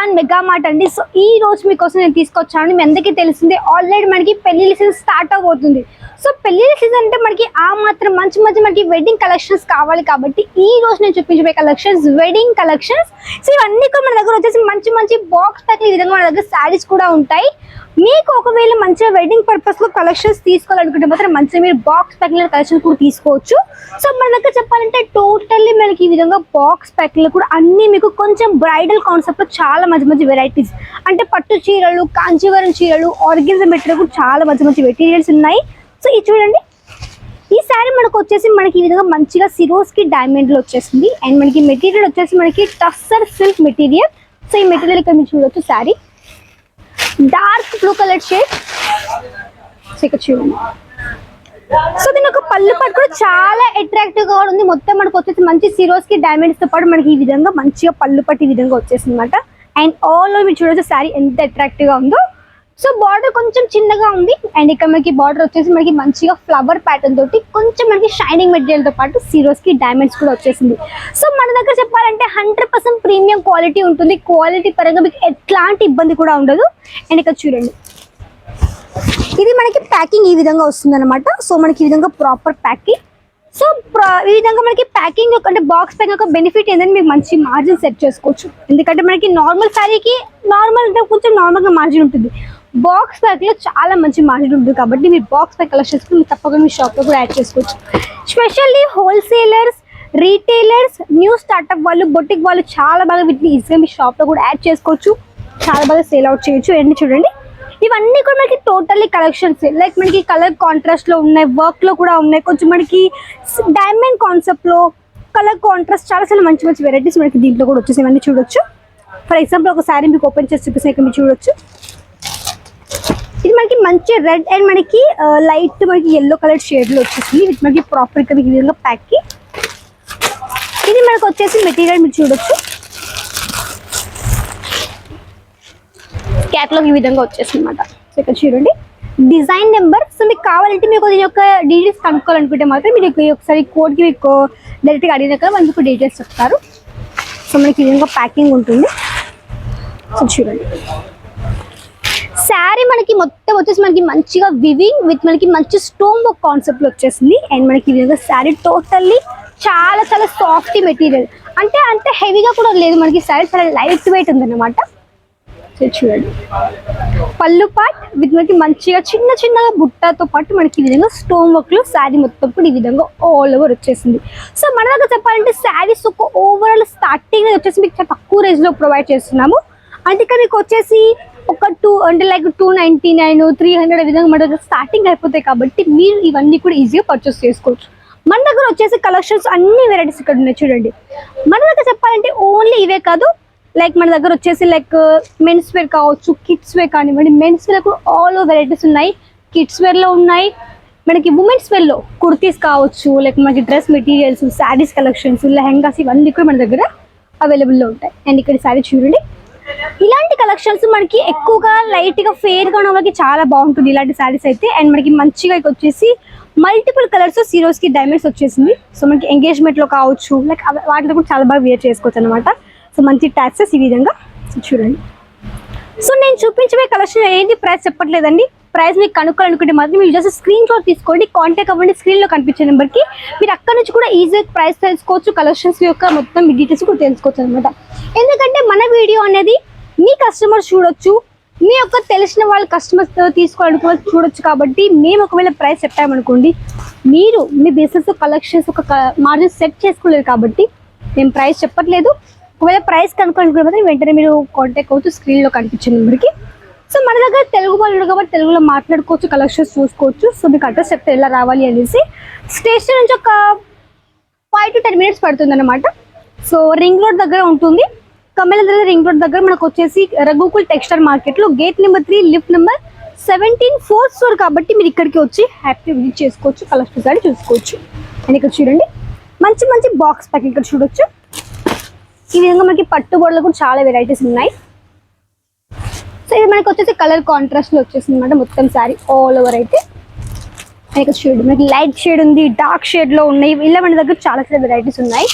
John mega mart అండి. So ఈ రోజు మీకోసం నేను తీసుకొచ్చాను. మీ అందరికీ తెలిసిందే ఆల్రెడీ మనకి పెళ్లి సీజన్ స్టార్ట్ అవబోతుంది. సో పెళ్లి సీజన్ అంటే మనకి ఆ మాత్రం మంచి మనకి వెడ్డింగ్ కలెక్షన్స్ కావాలి కాబట్టి ఈ రోజు నేను చూపించబోయే కలెక్షన్స్ వెడ్డింగ్ కలెక్షన్స్. సో ఇవన్నీ కూడా మన దగ్గర వచ్చేసి మంచి బాక్స్ ప్యాక్ ఈ విధంగా మన దగ్గర శారీస్ కూడా ఉంటాయి. మీకు ఒకవేళ మంచిగా వెడ్డింగ్ పర్పస్ లో కలెక్షన్స్ తీసుకోవాలనుకుంటే మాత్రం మంచిగా మీరు బాక్స్ ప్యాక్ కలెక్షన్ కూడా తీసుకోవచ్చు. సో మన దగ్గర చెప్పాలంటే టోటల్లీ మనకి ఈ విధంగా బాక్స్ ప్యాక్ లో కూడా అన్ని మీకు కొంచెం బ్రైడల్ కాన్సెప్ట్ లో చాలా మంచి వెరైటీస్ అంటే పట్టు చీరలు, కాంచీవరం చీరలు, ఆర్గెన్జా మెటీరియల్ కూడా చాలా మంచి మెటీరియల్స్ ఉన్నాయి. సో ఇది చూడండి, ఈ శారీ మనకు వచ్చేసి మనకి ఈ విధంగా మంచిగా సిరోస్కి డైమండ్ లో వచ్చేసింది. అండ్ మనకి మెటీరియల్ వచ్చేసి మనకి టస్సర్ సిల్క్ మెటీరియల్. సో ఈ మెటీరియల్ ఇక్కడ మీరు చూడొచ్చు, sari dark blue colour shade. So ఇక్కడ చూడండి, సో దీని ఒక పళ్ళు పట్టు కూడా చాలా అట్రాక్టివ్ గా ఉంది. మొత్తం మనకు వచ్చేసి మంచి సిరోస్కి డైమండ్స్ తో పాటు మనకి ఈ విధంగా మంచిగా పళ్ళు పట్టు ఈ విధంగా వచ్చేసింది అనమాట. అండ్ ఆల్ ఓవర్ మీరు చూడొచ్చు శారీ ఎంత అట్రాక్టివ్ గా ఉందో. సో బార్డర్ కొంచెం చిన్నగా ఉంది. అండ్ ఇక్కడ మనకి బార్డర్ వచ్చేసి మనకి మంచిగా ఫ్లవర్ ప్యాటర్న్ తోటి కొంచెం మనకి షైనింగ్ మెటీరియల్ తో పాటు సిరోస్కి డైమండ్స్ కూడా వచ్చేసింది. సో మన దగ్గర చెప్పాలంటే 100% ప్రీమియం క్వాలిటీ ఉంటుంది. క్వాలిటీ పరంగా మీకు ఎట్లాంటి ఇబ్బంది కూడా ఉండదు. అండ్ ఇక్కడ చూడండి, ఇది మనకి ప్యాకింగ్ ఈ విధంగా వస్తుంది అనమాట. సో మనకి ఈ విధంగా ప్రాపర్ ప్యాకింగ్. సో ఈ విధంగా మనకి ప్యాకింగ్ అంటే బాక్స్ ప్యాకింగ్ యొక్క బెనిఫిట్ ఏంటంటే మీకు మంచి మార్జిన్ సెట్ చేసుకోవచ్చు. ఎందుకంటే మనకి నార్మల్ శారీకి నార్మల్ అంటే కొంచెం నార్మల్గా మార్జిన్ ఉంటుంది, బాక్స్ ప్యాక్ లో చాలా మంచి మార్జిన్ ఉంటుంది. కాబట్టి మీరు బాక్స్ ప్యాక్ కలెక్షన్స్ మీరు తప్పకుండా మీ షాప్ లో కూడా యాడ్ చేసుకోవచ్చు. Specially wholesalers, retailers, new startup వాళ్ళు, బొటిక్ వాళ్ళు చాలా బాగా వీటిని ఈజీగా మీ షాప్ లో కూడా యాడ్ చేసుకోవచ్చు, చాలా బాగా సేల్ అవుట్ చేయొచ్చు. అండ్ చూడండి, ఇవన్నీ కూడా మనకి టోటల్లీ కలెక్షన్స్ లైక్ మనకి కలర్ కాంట్రాస్ట్ లో ఉన్నాయి, వర్క్ లో కూడా ఉన్నాయి, కొంచెం మనకి డైమండ్ కాన్సెప్ట్ లో కలర్ కాంట్రాస్ట్ చాలా మంచి వెరైటీస్ మనకి దీంట్లో కూడా వచ్చేసి ఇవన్నీ చూడొచ్చు. ఫర్ ఎగ్జాంపుల్ ఒక శారీ మీకు ఓపెన్ చేసి చూపిస్తే ఇక్కడ మీరు చూడొచ్చు, ఇది మనకి మంచి రెడ్ అండ్ మనకి లైట్ మనకి ఎల్లో కలర్ షేడ్ లో వచ్చేసింది. ఇది మనకి ప్రాపర్ ఇక్కడ మీకు ఈ విధంగా ప్యాక్ కి ఇది మనకు వచ్చేసి మెటీరియల్ మీరు చూడొచ్చు, క్యాటలాగ్ ఈ విధంగా వచ్చేసింది అనమాట. సో ఇక్కడ చూడండి డిజైన్ నెంబర్. సో మీకు కావాలంటే మీకు దీని యొక్క డీటెయిల్స్ కనుక్కోవాలనుకుంటే మాత్రం మీరు ఒకసారి కోడ్కి మీకు డైరెక్ట్గా అడిగినాక వాళ్ళు మీకు డీటెయిల్స్ చెప్తారు. సో మనకి ఈ విధంగా ప్యాకింగ్ ఉంటుంది. సో చూడండి, శారీ మనకి మొత్తం వచ్చేసి మనకి మంచిగా వివింగ్ విత్ మనకి మంచి స్టోన్ వర్క్ కాన్సెప్ట్లో వచ్చేసింది. అండ్ మనకి ఈ విధంగా శారీ టోటల్లీ చాలా సాఫ్ట్ మెటీరియల్, అంటే అంత హెవీగా కూడా లేదు. మనకి శారీ చాలా లైట్ వెయిట్ ఉందన్నమాట. చూడండి, పళ్ళు పార్ట్ విత్ మనకి మంచిగా చిన్నగా బుట్టతో పాటు మనకి ఈ విధంగా స్టోన్ వర్క్ లో శారీ మొత్తం కూడా ఈ విధంగా ఆల్ ఓవర్ వచ్చేసింది. సో మన దగ్గర చెప్పాలంటే శారీస్ ఒక ఓవరాల్ స్టార్టింగ్ వచ్చేసి మీకు చాలా తక్కువ రేంజ్ లో ప్రొవైడ్ చేస్తున్నాము. అంటే ఇక్కడ మీకు వచ్చేసి ఒక 299, 300 విధంగా మన దగ్గర స్టార్టింగ్ అయిపోతాయి. కాబట్టి మీరు ఇవన్నీ కూడా ఈజీగా పర్చేస్ చేసుకోవచ్చు. మన దగ్గర వచ్చేసి కలెక్షన్స్ అన్ని వెరైటీస్ ఇక్కడ ఉన్నాయి. చూడండి, మన దగ్గర చెప్పాలంటే ఓన్లీ ఇవే కాదు, లైక్ మన దగ్గర వచ్చేసి లైక్ మెన్స్ వేర్ కావచ్చు, కిడ్స్ వేర్ కానివ్వండి. మెన్స్ వేర్ కూడా ఆల్ వెరైటీస్ ఉన్నాయి, కిడ్స్ వేర్ లో ఉన్నాయి. మనకి ఉమెన్స్ వేర్ లో కుర్తీస్ కావచ్చు, లైక్ మనకి dress materials, saris collections, lehengas ఇవన్నీ కూడా మన దగ్గర అవైలబుల్ లో ఉంటాయి. అండ్ ఇక్కడ శారీ చూడండి, ఇలాంటి కలెక్షన్స్ మనకి ఎక్కువగా లైట్ గా ఫేర్ గా ఉన్న వాళ్ళకి చాలా బాగుంటుంది ఇలాంటి శారీస్ అయితే. అండ్ మనకి మంచిగా వచ్చేసి మల్టిపుల్ కలర్స్ సిరోస్కి డైమండ్స్ వచ్చేసింది. సో మనకి ఎంగేజ్మెంట్ లో కావచ్చు, లైక్ వాటిలో కూడా చాలా బాగా వేర్ చేసుకోవచ్చు అనమాట. సో మంచి ట్యాక్సెస్ ఈ విధంగా చూడండి. సో నేను చూపించే కలెక్షన్ ఏంటి ప్రైస్ చెప్పట్లేదండి. ప్రైస్ మీకు కనుక్కోవాలనుకుంటే మాత్రం మీరు జస్ట్ స్క్రీన్ షాట్ తీసుకోండి, కాంటాక్ట్ అవ్వండి స్క్రీన్లో కనిపించే నెంబర్కి. మీరు అక్కడ నుంచి కూడా ఈజీగా ప్రైస్ తెలుసుకోవచ్చు, కలెక్షన్స్ యొక్క మొత్తం డీటెయిల్స్ కూడా తెలుసుకోవచ్చు అనమాట. ఎందుకంటే మన వీడియో అనేది మీ కస్టమర్స్ చూడొచ్చు, మీ యొక్క తెలిసిన వాళ్ళ కస్టమర్స్ తీసుకోవాలనుకున్న చూడొచ్చు. కాబట్టి మేము ఒకవేళ ప్రైస్ చెప్పామనుకోండి, మీరు మీ బిజినెస్ కలెక్షన్స్ ఒక మార్జిన్ సెట్ చేసుకోలేరు. కాబట్టి మేము ప్రైస్ చెప్పట్లేదు. ఒకవేళ ప్రైస్ కనుక్కోవాలనుకుంటే వెంటనే మీరు కాంటాక్ట్ అవ్వచ్చు స్క్రీన్లో కనిపించే నెంబర్కి. సో మన దగ్గర తెలుగు వాళ్ళు కాబట్టి తెలుగులో మాట్లాడుకోవచ్చు, కలెక్షన్స్ చూసుకోవచ్చు. సో మీకు అడ్రస్ చెప్తే ఎలా రావాలి అనేసి స్టేషన్ నుంచి ఒక 5 to 10 minutes పడుతుంది అనమాట. సో రింగ్ రోడ్ దగ్గర ఉంటుంది, కమల రింగ్ రోడ్ దగ్గర మనకు వచ్చేసి రఘుకుల్ టెక్స్టైల్ మార్కెట్లో gate number 3 lift number 17 4th floor. కాబట్టి మీరు ఇక్కడికి వచ్చి హ్యాపీ విజిట్ చేసుకోవచ్చు, కలెక్షన్స్ అని చూసుకోవచ్చు. అండ్ ఇక్కడ చూడండి మంచి బాక్స్ ప్యాక్ ఇక్కడ చూడొచ్చు. ఈ విధంగా మనకి పట్టు బోర్డలో కూడా చాలా వెరైటీస్ ఉన్నాయి. సో ఇది మనకి వచ్చేసి కలర్ కాంట్రాస్ట్ లో వచ్చేసింది అనమాట మొత్తం శారీ ఆల్ ఓవర్ అయితే. ఇక్కడ చూడండి మనకి లైట్ షేడ్ ఉంది, డార్క్ షేడ్ లో ఉన్నాయి, ఇలా మన దగ్గర చాలా వెరైటీస్ ఉన్నాయి.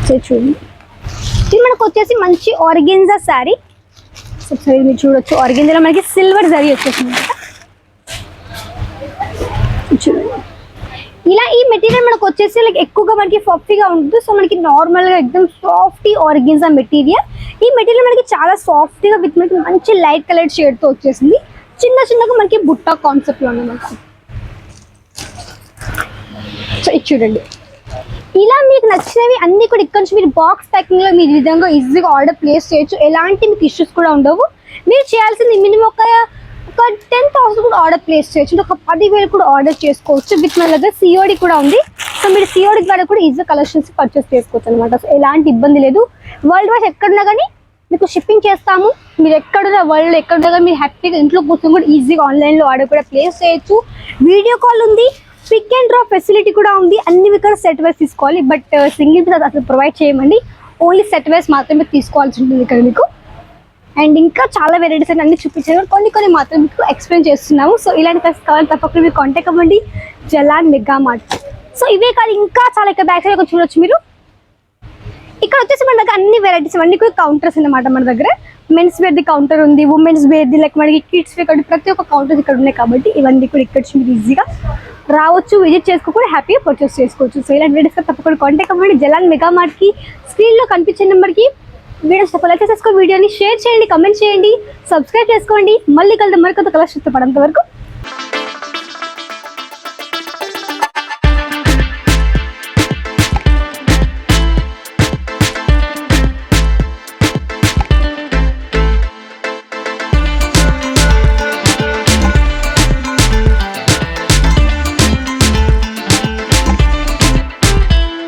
సో చూడండి ఇది మనకు వచ్చేసి మంచి ఆర్గెన్జా శారీ. ఒకసారి మీరు చూడొచ్చు, ఆర్గెన్జాలో మనకి సిల్వర్ జరీ వచ్చేసింది అనమాట. చూడండి, ఇలా ఈ మెటీరియల్ మనకు వచ్చేసి లైక్ ఎక్కువగా మనకి ఫఫీగా ఉంటుంది. సో మనకి నార్మల్గా ఎక్దమ్ సాఫ్ట్ ఆర్గెన్జా మెటీరియల్. ఈ మెటీరియల్ మనకి చాలా సాఫ్ట్గా విత్ మనకి మంచి లైట్ కలర్ షేడ్తో వచ్చేసింది. చిన్న చిన్నగా మనకి బుట్ట కాన్సెప్ట్లో ఉన్నమాట. సో ఇది చూడండి, ఇలా మీకు నచ్చినవి అన్నీ కూడా ఇక్కడ నుంచి మీరు బాక్స్ ప్యాకింగ్లో మీరు ఈ విధంగా ఈజీగా ఆర్డర్ ప్లేస్ చేయొచ్చు. ఎలాంటి మీకు ఇష్యూస్ కూడా ఉండవు. మీరు చేయాల్సింది మినిమం ఒక 10,000 కూడా ఆర్డర్ ప్లేస్ చేయొచ్చు, ఒక 10,000 కూడా ఆర్డర్ చేసుకోవచ్చు. విత్ మన దగ్గర సిఓడి కూడా ఉంది. సో మీరు సిఓడి ద్వారా కూడా ఈజీగా కలెక్షన్స్ పర్చేస్ చేసుకోవచ్చు అనమాట. సో ఎలాంటి ఇబ్బంది లేదు. వరల్డ్ వైడ్ ఎక్కడున్నా కానీ మీకు షిప్పింగ్ చేస్తాము. మీరు ఎక్కడున్నా వరల్డ్ ఎక్కడున్నా కానీ మీరు హ్యాపీగా ఇంట్లో కూర్చొని కూడా ఈజీగా ఆన్లైన్లో ఆర్డర్ కూడా ప్లేస్ చేయొచ్చు. వీడియో కాల్ ఉంది, పిక్ అండ్ డ్రాప్ ఫెసిలిటీ కూడా ఉంది. అన్ని ఇక్కడ సెట్ వైస్ తీసుకోవాలి, బట్ సింగిల్ పీస్ అసలు ప్రొవైడ్ చేయమండి. ఓన్లీ సెట్ వైస్ మాత్రమే తీసుకోవాల్సి ఉంటుంది ఇక్కడ మీకు. అండ్ ఇంకా చాలా వెరైటీస్ అని అన్ని చూపించారు, కొన్ని మాత్రం మీకు ఎక్స్ప్లెయిన్ చేస్తున్నాము. సో ఇలాంటి డ్రెస్ కావాలి తప్పకుండా మీరు కాంటాక్ట్ అవ్వండి, జలాన్ మెగా మార్ట్. సో ఇవే కాదు, ఇంకా చాలా ఇక్కడ బ్యాక్ సైడ్ చూడొచ్చు మీరు. ఇక్కడ వచ్చేసి మన దగ్గర అన్ని వెరైటీస్ అన్ని కూడా కౌంటర్స్ అన్నమాట. మన దగ్గర మెన్స్ వేర్ది కౌంటర్ ఉంది, ఉమెన్స్ వేర్ది, లైక్ మనకి కిడ్స్ వేర్ కాబట్టి ప్రతి ఒక్క కౌంటర్స్ ఇక్కడ ఉన్నాయి. కాబట్టి ఇవన్నీ కూడా ఇక్కడ మీరు ఈజీగా రావచ్చు, విజిట్ చేసుకోకుండా హ్యాపీగా పర్చేస్ చేసుకోవచ్చు. సో ఇలాంటి వీడియోస్ తప్పకుండా కాంటాక్ట్ అవ్వండి జలాన్ మెగా మార్ట్కి. స్క్రీన్లో కనిపించే నెంబర్కి వీడియోస్ లైక్ చేసుకో, వీడియోని షేర్ చేయండి, కమెంట్ చేయండి, సబ్స్క్రైబ్ చేసుకోండి. మళ్ళీ కలుద్దాం మరికొంత కలెక్షన్తో. పడంత వరకు